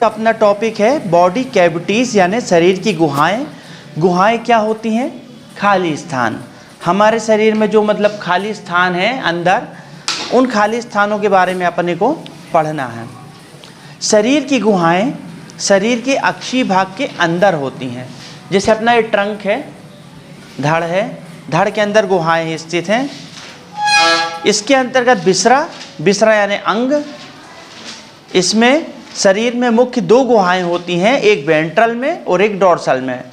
अपना टॉपिक है body cavities यानी शरीर की गुहाएं। गुहाएं क्या होती हैं? खाली स्थान। हमारे शरीर में जो मतलब खाली स्थान है अंदर, उन खाली स्थानों के बारे में अपने को पढ़ना है। शरीर की गुहाएं शरीर के अक्षीय भाग के अंदर होती हैं। जैसे अपना ये ट्रंक है, धड़ है, धड़ के अंदर गुहाएं स्थित हैं। इसके अंतर्गत बिसरा यानी अंग। इसमें शरीर में मुख्य दो गुहाएं होती हैं, एक वेंट्रल में और एक डोर्सल में।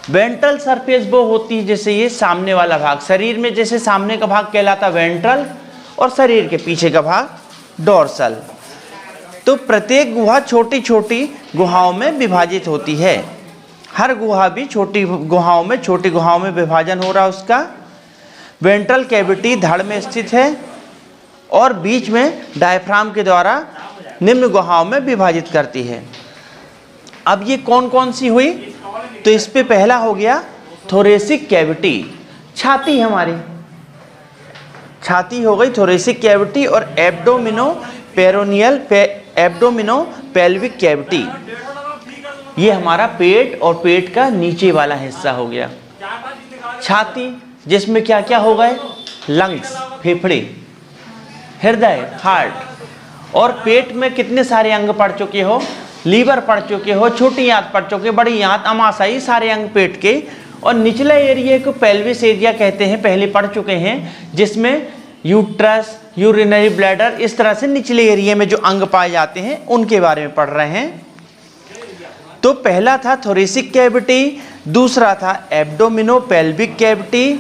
वेंट्रल सरफेस वो होती है जैसे ये सामने वाला भाग, शरीर में जैसे सामने का भाग कहलाता वेंट्रल और शरीर के पीछे का भाग डोर्सल। तो प्रत्येक गुहा छोटी छोटी गुहाओं में विभाजित होती है। हर गुहा भी छोटी गुहाओं में विभाजन हो रहा है उसका। वेंट्रल कैविटी धड़ में स्थित है और बीच में डायफ्राम के द्वारा निम्न गुहाओं में विभाजित करती है। अब ये कौन कौन सी हुई? तो इस पे पहला हो गया थोरेसिक कैविटी, छाती हमारी, छाती हो गई थोरेसिक कैविटी। और एब्डोमिनो पेल्विक कैविटी, ये हमारा पेट और पेट का नीचे वाला हिस्सा हो गया। छाती जिसमें क्या क्या हो गए? लंग्स, फेफड़े, हृदय, हार्ट। और पेट में कितने सारे अंग पढ़ चुके हो? लीवर पढ़ चुके हो, छोटी आंत पढ़ चुके, बड़ी आंत, अमाशय, सारे अंग पेट के। और निचले एरिया को पेल्विस एरिया कहते हैं, पहले पढ़ चुके हैं, जिसमें यूट्रस, यूरिनरी ब्लैडर, इस तरह से निचले एरिया में जो अंग पाए जाते हैं उनके बारे में पढ़ रहे हैं। तो पहला था थोरेसिक कैविटी, दूसरा था एब्डोमिनो पेल्विक कैविटी।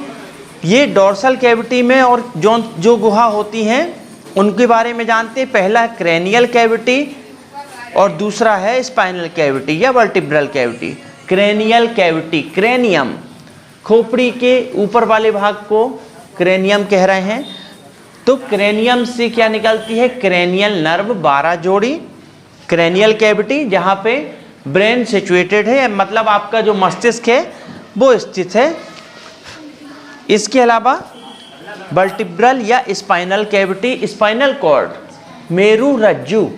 ये डोर्सल कैविटी में और जो गुहा होती हैं उनके बारे में जानते हैं। पहला है क्रेनियल कैविटी और दूसरा है स्पाइनल कैविटी या vertebral cavity. Cranial cavity, cranium, खोपड़ी के ऊपर वाले भाग को क्रेनियम कह रहे हैं। तो क्रेनियम से क्या निकलती है? क्रेनियल नर्व, 12 जोड़ी। क्रेनियल कैविटी जहाँ पे ब्रेन सिचुएटेड है, मतलब आपका जो मस्तिष्क है वो स्थित है। इसके अलावा वर्टिब्रल या स्पाइनल कैविटी, स्पाइनल कॉर्ड, मेरु रज्जु।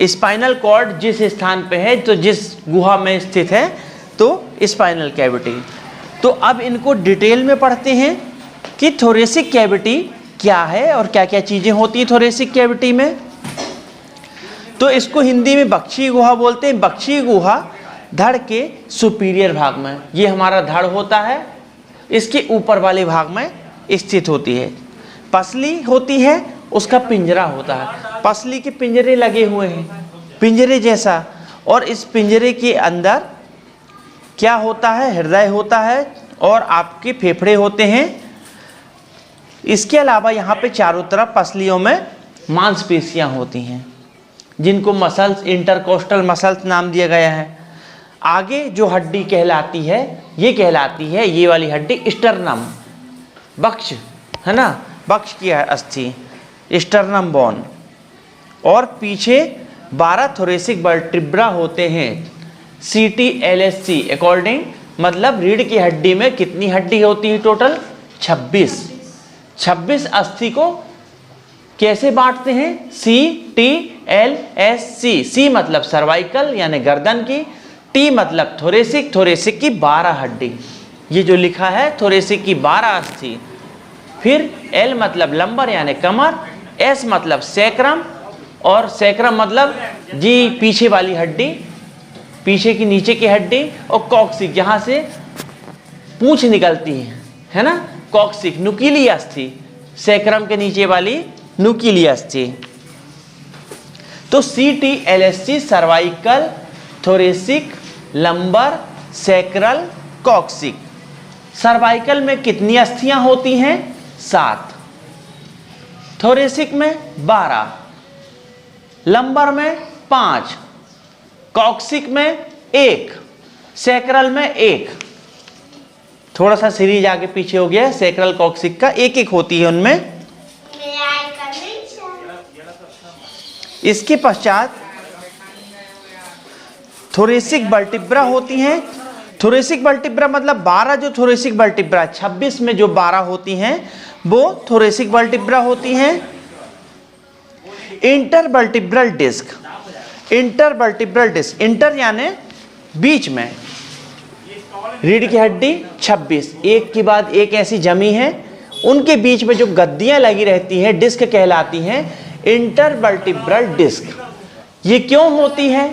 स्पाइनल कॉर्ड जिस स्थान पे है, तो जिस गुहा में स्थित है, तो स्पाइनल कैविटी। तो अब इनको डिटेल में पढ़ते हैं कि थोरेसिक कैविटी क्या है और क्या क्या चीज़ें होती हैं थोरेसिक कैविटी में। तो इसको हिंदी में बक्षीय गुहा बोलते हैं। बक्षीय गुहा धड़ के सुपीरियर भाग में, ये हमारा धड़ होता है, इसके ऊपर वाले भाग में स्थित होती है। पसली होती है, उसका पिंजरा होता है, पसली के पिंजरे लगे हुए हैं, पिंजरे जैसा। और इस पिंजरे के अंदर क्या होता है? हृदय होता है और आपके फेफड़े होते हैं। इसके अलावा यहाँ पे चारों तरफ पसलियों में मांसपेशियाँ होती हैं, जिनको मसल्स, इंटरकोस्टल मसल्स नाम दिया गया है। आगे जो हड्डी कहलाती है, ये कहलाती है, ये वाली हड्डी स्टर्नम, बक्ष है ना, बक्ष की अस्थि, स्टर्नम बोन। और पीछे 12 थोरेसिक वर्टिब्रा होते हैं, CTLSC अकॉर्डिंग, मतलब रीढ़ की हड्डी में कितनी हड्डी होती है टोटल? 26 अस्थि को कैसे बांटते हैं? CTLSC। C मतलब सर्वाइकल यानी गर्दन की, T मतलब थोरेसिक, थोरेसिक की 12 हड्डी, ये जो लिखा है थोरेसिक की 12 अस्थि। फिर L मतलब लंबर यानी कमर, S मतलब सैक्रम, और सैक्रम मतलब जी पीछे वाली हड्डी, पीछे की नीचे की हड्डी। और कॉक्सिक, जहाँ से पूंछ निकलती है ना, कॉक्सिक, नुकीली अस्थि, सैक्रम के नीचे वाली नुकीली अस्थि। तो CTLSC cervical, thoracic, lumbar, sacral, coccyx. Cervical में कितनी अस्थियां होती हैं? 7। थोरेसिक में 12, लंबर में 5, कॉक्सिक में 1, सैक्रल में 1। थोड़ा सा सीरीज आगे पीछे हो गया, सैक्रल कॉक्सिक का 1-1 होती है उनमें। इसके पश्चात थोरेसिक वर्टिब्रा होती हैं। थोरेसिक वर्टिब्रा मतलब 12 जो थोरेसिक वर्टिब्रा, 26 में जो 12 होती हैं वो थोरेसिक वर्टिब्रा होती हैं। Intervertebral disc, intervertebral disc, inter यानी बीच में, रीढ़ की हड्डी 26 एक के बाद एक ऐसी जमी है, उनके बीच में जो गद्दियां लगी रहती हैं डिस्क कहलाती हैं इंटरवर्टिब्रल डिस्क। ये क्यों होती है?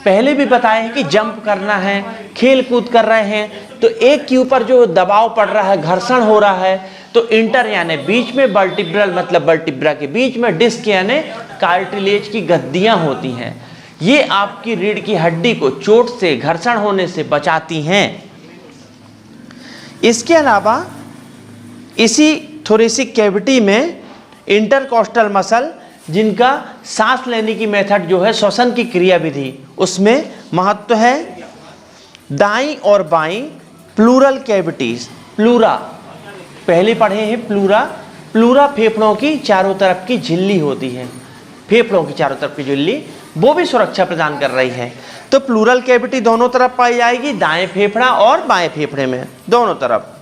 पहले भी बताया है कि जंप करना है, खेल कूद कर रहे हैं तो एक के ऊपर जो दबाव पड़ रहा है, घर्षण हो रहा है, तो इंटर यानी बीच में, वर्टिब्रल मतलब वर्टिब्रा के बीच में, डिस्क यानी कार्टिलेज की गद्दियां होती हैं। ये आपकी रीढ़ की हड्डी को चोट से, घर्षण होने से बचाती हैं। इसके अलावा इसी थोरेसिक कैविटी में इंटरकॉस्टल मसल, जिनका सांस लेने की मेथड जो है, श्वसन की क्रिया विधि, उसमें महत्व है। दाईं और बाईं प्लूरल कैविटीज, प्लूरा पहले पढ़े हैं, प्लूरा, प्लूरा फेफड़ों की चारों तरफ की झिल्ली होती है, फेफड़ों की चारों तरफ की झिल्ली, वो भी सुरक्षा प्रदान कर रही है। तो प्लूरल कैविटी दोनों तरफ पाई जाएगी, दाएं फेफड़ा और बाएं फेफड़े में, दोनों तरफ।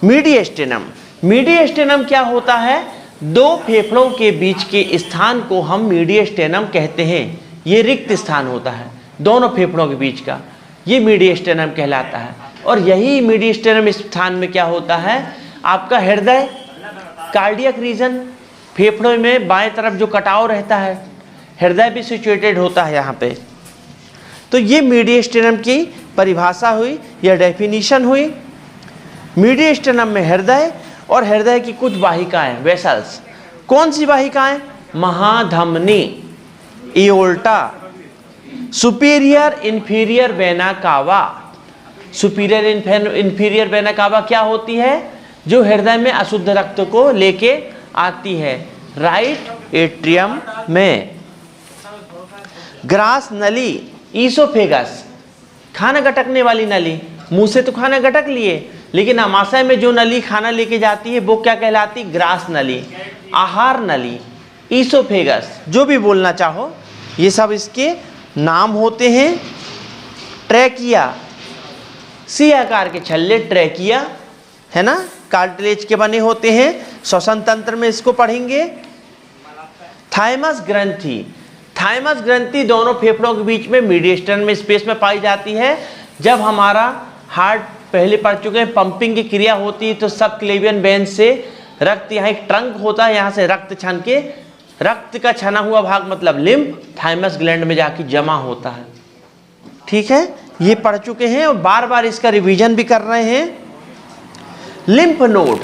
मीडिएस्टेनम, मीडिएस्टेनम क्या होता है? दो फेफड़ों के बीच के स्थान को हम मीडिएस्टेनम कहते हैं। ये रिक्त स्थान होता है दोनों फेफड़ों के बीच का, ये मीडिएस्टेनम कहलाता है। और यही मीडिएस्टेनम स्थान में क्या होता है? आपका हृदय, कार्डियक रीजन, फेफड़ों में बाएं तरफ जो कटाव रहता है, हृदय भी सिचुएटेड होता है यहाँ पे। तो ये मीडिएस्टेनम की परिभाषा हुई या डेफिनेशन हुई। मीडिएस्टेनम में हृदय और हृदय की कुछ वाहिकाएं, वेसल्स। कौन सी वाहिकाएं? महाधमनी, aorta, superior inferior vena cava. Superior inferior vena cava क्या होती है? जो हृदय में अशुद्ध रक्त को लेके आती है, राइट एट्रियम में। ग्रास नली, ईसोफेगस, खाना गटकने वाली नली, मुंह से तो खाना गटक लिए, लेकिन आमाशय में जो नली खाना लेके जाती है वो क्या कहलाती? ग्रास नली, आहार नली, ईसोफेगस, जो भी बोलना चाहो, ये सब इसके नाम होते हैं। ट्रैकिया, सी आकार के छल्ले, ट्रैकिया है ना, कार्टिलेज के बने होते हैं, श्वसन तंत्र में इसको पढ़ेंगे। थाइमस ग्रंथि, थाइमस ग्रंथि दोनों फेफड़ों के बीच में मीडिएस्टेनम में स्पेस में पाई जाती है। जब हमारा हार्ट, पहले पढ़ चुके हैं, पंपिंग की क्रिया होती है तो सब क्लेवियन वेन से रक्त, यहाँ एक ट्रंक होता है, यहाँ से रक्त छन के, रक्त का छना हुआ भाग मतलब लिम्फ, थाइमस ग्लैंड में जाके जमा होता है। ठीक है, ये पढ़ चुके हैं और बार बार इसका रिवीजन भी कर रहे हैं। लिम्फ नोड,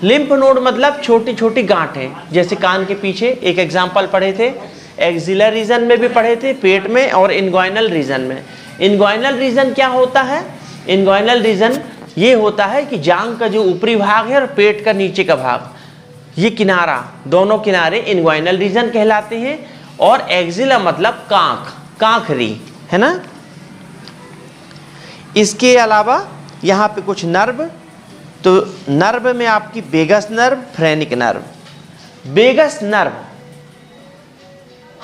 लिम्फ नोड मतलब छोटी छोटी गांठें, जैसे कान के पीछे एक एग्जाम्पल पढ़े थे, एक्सिलर रीजन में भी पढ़े थे, पेट में और इनग्वाइनल रीजन में। इनग्वाइनल रीजन क्या होता है? इनग्वाइनल रीजन ये होता है कि जांघ का जो ऊपरी भाग है और पेट का नीचे का भाग, ये किनारा, दोनों किनारे इनग्वाइनल रीजन कहलाते हैं। और एक्सिला मतलब कांख, कांखरी, है ना। इसके अलावा यहाँ पे कुछ नर्व, तो नर्व में आपकी vagus nerve, phrenic nerve. Vagus nerve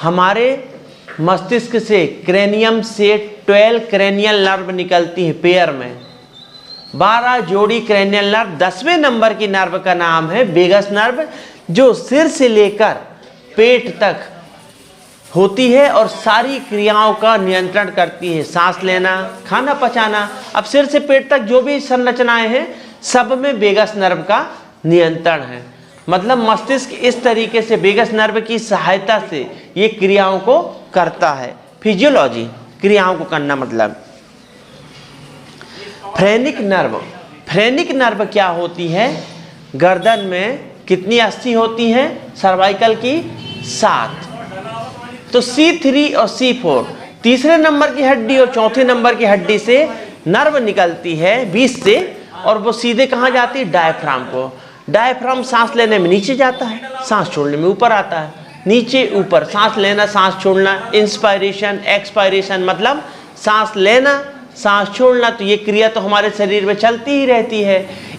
हमारे मस्तिष्क से, क्रेनियम से 12 क्रेनियल नर्व निकलती है पेयर में, 12 जोड़ी क्रेनियल नर्व। 10वें नंबर की नर्व का नाम है वेगस नर्व, जो सिर से लेकर पेट तक होती है और सारी क्रियाओं का नियंत्रण करती है, सांस लेना, खाना पचाना। अब सिर से पेट तक जो भी संरचनाएं हैं सब में वेगस नर्व का नियंत्रण है। मतलब मस्तिष्क इस तरीके से वेगस नर्व की सहायता से ये क्रियाओं को करता है। फिजियोलॉजी, क्रियाओं को करना मतलब। फ्रेनिक नर्व, फ्रेनिक नर्व क्या होती है? गर्दन में कितनी अस्थि होती हैं? सर्वाइकल की 7। तो C3 और C4 तीसरे नंबर की हड्डी और चौथे नंबर की हड्डी से नर्व निकलती है 20 से, और वो सीधे कहाँ जाती है? डायफ्राम को। डायफ्राम सांस लेने में नीचे जाता है, सांस छोड़ने में ऊपर आता है। नीचे ऊपर, सांस लेना, सांस छोड़ना, इंस्पायरेशन एक्सपायरेशन, मतलब सांस लेना, सांस छोड़ना। तो ये क्रिया तो हमारे शरीर में चलती ही रहती है।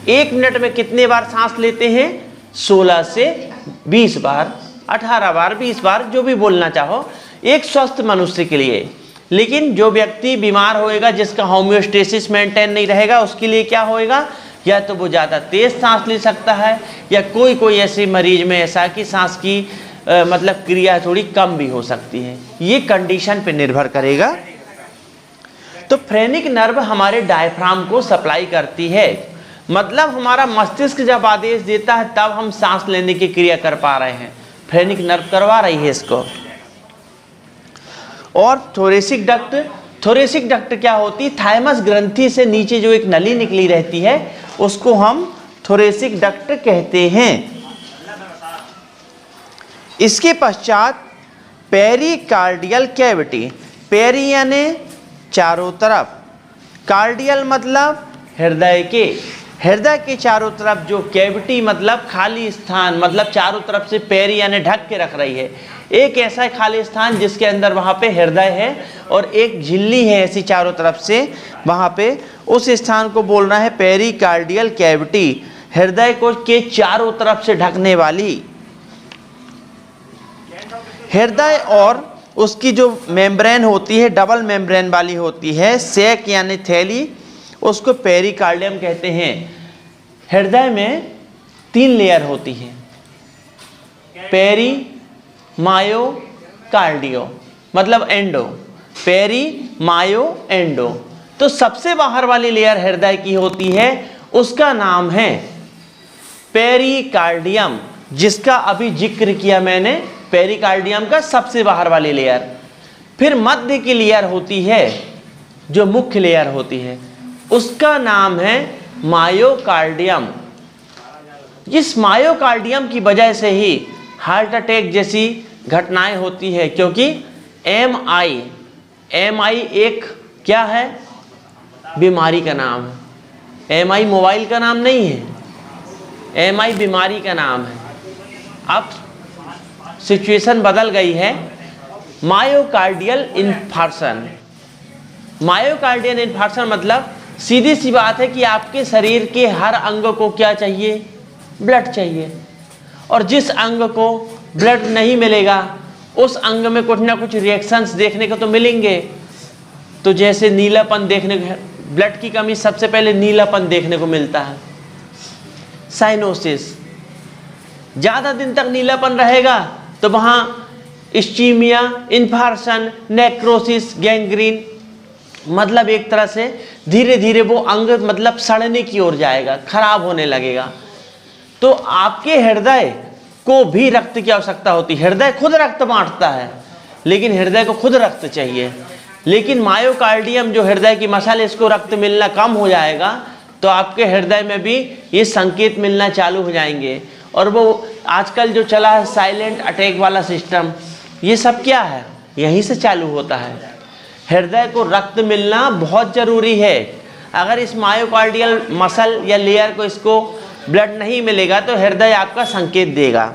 1 मिनट में कितने बार सांस लेते हैं? 16 से 20 बार, 18 बार, 20 बार, जो भी बोलना चाहो, एक स्वस्थ मनुष्य के लिए। लेकिन जो व्यक्ति बीमार होएगा, जिसका होम्योस्टेसिस मेंटेन नहीं रहेगा, उसके लिए क्या होएगा? या तो वो ज़्यादा तेज सांस ले सकता है, या कोई कोई ऐसे मरीज में ऐसा कि सांस की मतलब क्रिया थोड़ी कम भी हो सकती है, ये कंडीशन पे निर्भर करेगा। तो फ्रेनिक नर्व हमारे डायफ्राम को सप्लाई करती है, मतलब हमारा मस्तिष्क जब आदेश देता है तब हम सांस लेने की क्रिया कर पा रहे हैं, फ्रेनिक नर्व करवा रही है इसको। और थोरेसिक डक्ट, थोरेसिक डक्ट क्या होती है, थाइमस ग्रंथि से नीचे जो एक नली निकली रहती है उसको हम थोरेसिक डक्ट कहते हैं। इसके पश्चात पेरिकार्डियल कैविटी, पेरी यानी चारों तरफ, कार्डियल मतलब हृदय के चारों तरफ जो कैविटी मतलब खाली स्थान, मतलब चारों तरफ से पेरी यानी ढक के रख रही है, एक ऐसा खाली स्थान जिसके अंदर वहाँ पे हृदय है और एक झिल्ली है ऐसी चारों तरफ से वहाँ पे, उस स्थान को बोलना है पेरिकार्डियल कैविटी, हृदय को के चारों तरफ से ढकने वाली। हृदय और उसकी जो मेम्ब्रेन होती है डबल मेम्ब्रेन वाली होती है, सैक यानी थैली, उसको पेरिकार्डियम कहते हैं। हृदय में 3 लेयर होती है, पेरी, मायो, कार्डियो, मतलब एंडो, पेरी, मायो, एंडो। तो सबसे बाहर वाली लेयर हृदय की होती है, उसका नाम है पेरिकार्डियम, जिसका अभी जिक्र किया मैंने, पेरिकार्डियम का सबसे बाहर वाली लेयर। फिर मध्य की लेयर होती है जो मुख्य लेयर होती है, उसका नाम है मायोकार्डियम। इस मायोकार्डियम की वजह से ही हार्ट अटैक जैसी घटनाएं होती है, क्योंकि एमआई एक क्या है, बीमारी का नाम है। एमआई मोबाइल का नाम नहीं है, एमआई बीमारी का नाम है। अब सिचुएशन बदल गई है, मायोकार्डियल इन्फार्क्शन। मायोकार्डियल इन्फार्क्शन मतलब सीधी सी बात है कि आपके शरीर के हर अंग को क्या चाहिए, ब्लड चाहिए, और जिस अंग को ब्लड नहीं मिलेगा उस अंग में कुछ ना कुछ रिएक्शंस देखने को तो मिलेंगे। तो जैसे नीलापन देखने को, ब्लड की कमी सबसे पहले नीलापन देखने को मिलता है, साइनोसिस, ज़्यादा दिन तक नीलापन रहेगा तो वहाँ इस्चीमिया, इन्फार्क्शन, नेक्रोसिस, गैंग्रीन, मतलब एक तरह से धीरे धीरे वो अंग मतलब सड़ने की ओर जाएगा, खराब होने लगेगा। तो आपके हृदय को भी रक्त की आवश्यकता होती है, हृदय खुद रक्त बांटता है लेकिन हृदय को खुद रक्त चाहिए, लेकिन मायोकार्डियम जो हृदय की मसल, इसको रक्त मिलना कम हो जाएगा तो आपके हृदय में भी ये संकेत मिलना चालू हो जाएंगे। और वो आजकल जो चला है साइलेंट अटैक वाला सिस्टम, ये सब क्या है, यहीं से चालू होता है। हृदय को रक्त मिलना बहुत ज़रूरी है। अगर इस मायोकार्डियल मसल या लेयर को इसको ब्लड नहीं मिलेगा तो हृदय आपका संकेत देगा।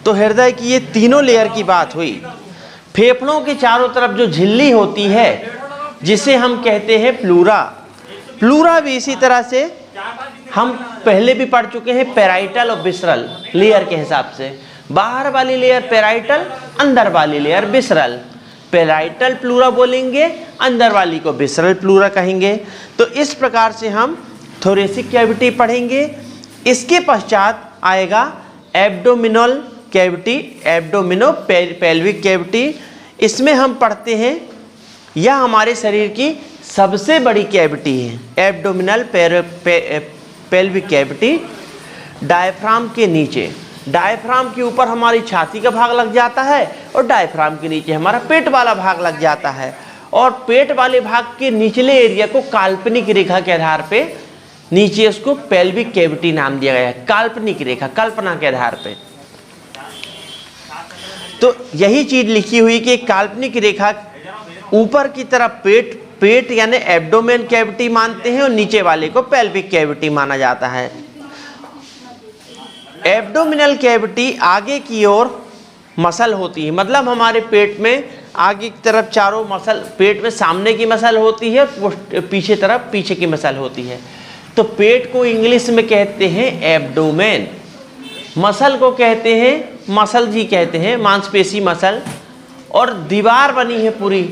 तो हृदय की ये तीनों लेयर की बात हुई। फेफड़ों के चारों तरफ जो झिल्ली होती है जिसे हम कहते हैं प्लूरा, प्लूरा भी इसी तरह से हम पहले भी पढ़ चुके हैं, पेराइटल और विसरल लेयर के हिसाब से। बाहर वाली लेयर पेराइटल, अंदर वाली लेयर विसरल। पेराइटल प्लूरा बोलेंगे, अंदर वाली को विसरल प्लूरा कहेंगे। तो इस प्रकार से हम थोरेसिक कैविटी पढ़ेंगे। इसके पश्चात आएगा एब्डोमिनल कैविटी, एब्डोमिनो पेल्विक कैविटी। इसमें हम पढ़ते हैं, यह हमारे शरीर की सबसे बड़ी कैविटी है, एब्डोमिनल पेल्विक कैविटी। डायफ्राम के नीचे, डायफ्राम के ऊपर हमारी छाती का भाग लग जाता है और डायफ्राम के नीचे हमारा पेट वाला भाग लग जाता है। और पेट वाले भाग के निचले एरिया को काल्पनिक रेखा के आधार पे नीचे उसको पेल्विक कैविटी नाम दिया गया है, काल्पनिक रेखा, कल्पना के आधार पे। तो यही चीज लिखी हुई कि काल्पनिक रेखा ऊपर की तरफ पेट यानी एब्डोमेन कैविटी मानते हैं और नीचे वाले को पेल्विक कैविटी माना जाता है। एब्डोमिनल कैविटी आगे की ओर मसल होती है, मतलब हमारे पेट में आगे की तरफ चारों मसल, पेट में सामने की मसल होती है, पीछे तरफ पीछे की मसल होती है। तो पेट को इंग्लिश में कहते हैं एब्डोमेन, मसल को कहते हैं मसल जी कहते हैं, मांसपेशी मसल। और दीवार बनी है पूरी,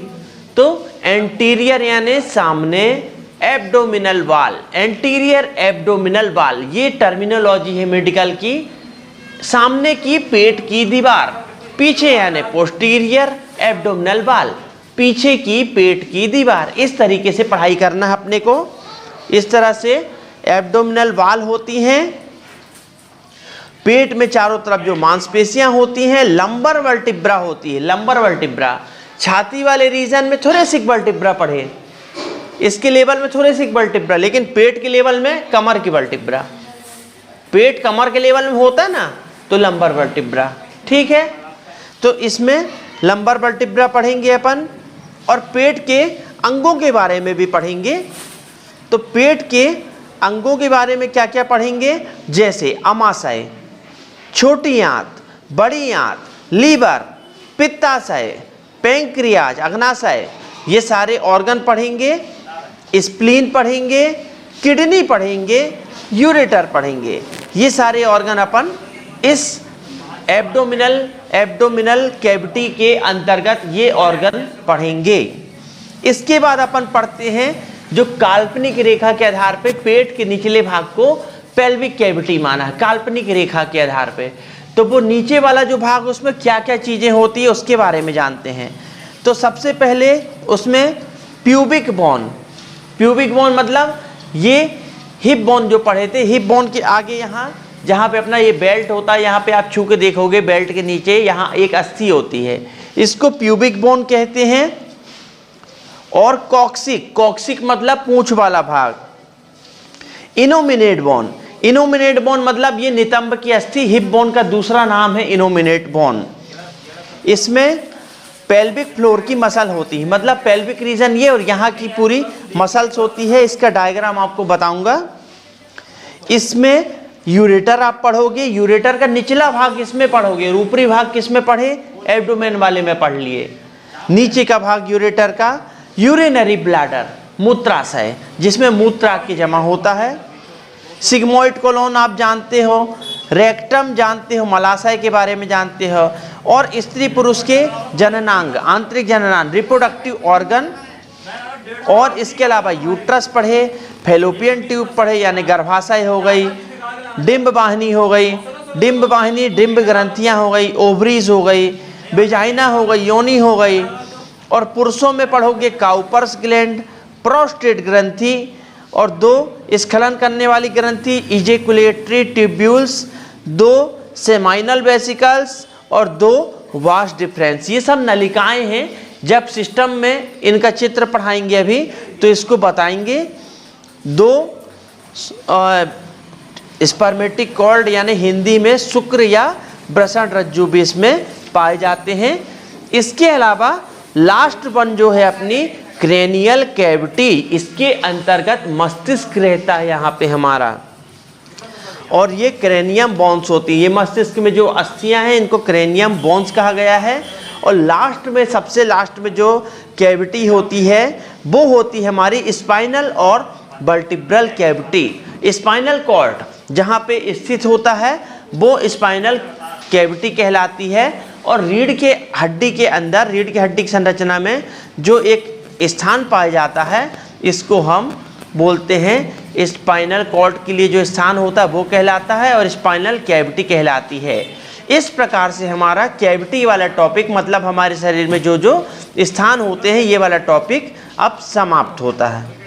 तो एंटीरियर यानी सामने, एब्डोमिनल वाल, एंटीरियर एब्डोमिनल वाल, ये टर्मिनोलॉजी है मेडिकल की। सामने की पेट की दीवार, पीछे यानी पोस्टीरियर एब्डोमिनल वॉल, पीछे की पेट की दीवार। इस तरीके से पढ़ाई करना है अपने को। इस तरह से एब्डोमिनल वॉल होती हैं, पेट में चारों तरफ जो मांसपेशियां होती हैं, लंबर वर्टिब्रा होती है, लंबर वर्टिब्रा। छाती वाले रीजन में थोरेसिक वर्टिब्रा पढ़े, इसके लेवल में थोरेसिक वर्टिब्रा, लेकिन पेट के लेवल में कमर की वर्टिब्रा। पेट कमर के लेवल में होता है ना, तो लंबर वर्टिब्रा। ठीक है, तो इसमें लंबर वर्टिब्रा पढ़ेंगे अपन, और पेट के अंगों के बारे में भी पढ़ेंगे। तो पेट के अंगों के बारे में क्या क्या पढ़ेंगे, जैसे अमाशय, छोटी आंत, बड़ी आंत, लीवर, पित्ताशय, पैंक्रियाज, अग्नाशय, ये सारे ऑर्गन पढ़ेंगे। स्प्लीन पढ़ेंगे, किडनी पढ़ेंगे, यूरेटर पढ़ेंगे। ये सारे ऑर्गन अपन इस एब्डोमिनल कैविटी के अंतर्गत ये ऑर्गन पढ़ेंगे। इसके बाद अपन पढ़ते हैं जो काल्पनिक रेखा के आधार पे पेट के निचले भाग को पेल्विक कैविटी माना है, काल्पनिक रेखा के आधार पे। तो वो नीचे वाला जो भाग, उसमें क्या क्या चीजें होती है उसके बारे में जानते हैं। तो सबसे पहले उसमें प्यूबिक बोन, प्यूबिक बोन मतलब ये हिप बोन जो पढ़े थे, हिप बोन के आगे यहाँ जहाँ पे अपना ये बेल्ट होता है, यहाँ पे आप छू के देखोगे बेल्ट के नीचे यहाँ एक अस्थि होती है, इसको प्यूबिक बोन कहते हैं। और कॉक्सिक, कॉक्सिक मतलब पूंछ वाला भाग। इनोमिनेट बोन, इनोमिनेट बोन मतलब ये नितंब की अस्थि, हिप बोन का दूसरा नाम है इनोमिनेट बोन। इसमें पेल्विक फ्लोर की मसल होती है, मतलब पेल्विक रीजन ये और यहाँ की पूरी मसल्स होती है। इसका डायग्राम आपको बताऊंगा। इसमें यूरेटर आप पढ़ोगे, यूरेटर का निचला भाग इसमें पढ़ोगे, ऊपरी भाग किसमें पढ़े, एब्डोमेन वाले में पढ़ लिए। नीचे का भाग यूरेटर का यूरिनरी ब्लैडर, मूत्राशय, जिसमें मूत्र की जमा होता है। सिग्मोइड कोलोन आप जानते हो, रेक्टम जानते हो, मलाशय के बारे में जानते हो, और स्त्री पुरुष के जननांग, आंतरिक जननांग, रिप्रोडक्टिव ऑर्गन। और इसके अलावा यूट्रस पढ़े, फैलोपियन ट्यूब पढ़े यानी गर्भाशय हो गई, डिंब वाहिनी हो गई, डिंब वाहिनी डिंब ग्रंथियां हो गई, ओवरीज हो गई, वेजाइना हो गई, योनि हो गई। और पुरुषों में पढ़ोगे काउपर्स ग्लैंड, प्रोस्टेट ग्रंथि, और 2 स्खलन करने वाली ग्रंथि इजेकुलेटरी ट्यूब्यूल्स, 2 सेमाइनल वेसिकल्स और 2 वास डिफरेंस। ये सब नलिकाएं हैं। जब सिस्टम में इनका चित्र पढ़ाएंगे अभी तो इसको बताएंगे। 2 स्पर्मेटिक कॉर्ड यानी हिंदी में शुक्र या वृषण रज्जु भी इसमें पाए जाते हैं। इसके अलावा लास्ट वन जो है अपनी क्रेनियल कैविटी, इसके अंतर्गत मस्तिष्क रहता है यहाँ पे हमारा, और ये क्रेनियम बोन्स होती है। ये मस्तिष्क में जो अस्थियां हैं इनको क्रेनियम बोन्स कहा गया है। और लास्ट में, सबसे लास्ट में जो कैविटी होती है वो होती है हमारी स्पाइनल और वर्टिब्रल कैविटी। स्पाइनल कॉर्ड जहाँ पे स्थित होता है वो स्पाइनल कैविटी कहलाती है। और रीढ़ के हड्डी के अंदर, रीढ़ की हड्डी की संरचना में जो एक स्थान पाया जाता है इसको हम बोलते हैं स्पाइनल कॉर्ड के लिए जो स्थान होता है वो कहलाता है, और स्पाइनल कैविटी कहलाती है। इस प्रकार से हमारा कैविटी वाला टॉपिक, मतलब हमारे शरीर में जो जो स्थान होते हैं, ये वाला टॉपिक अब समाप्त होता है।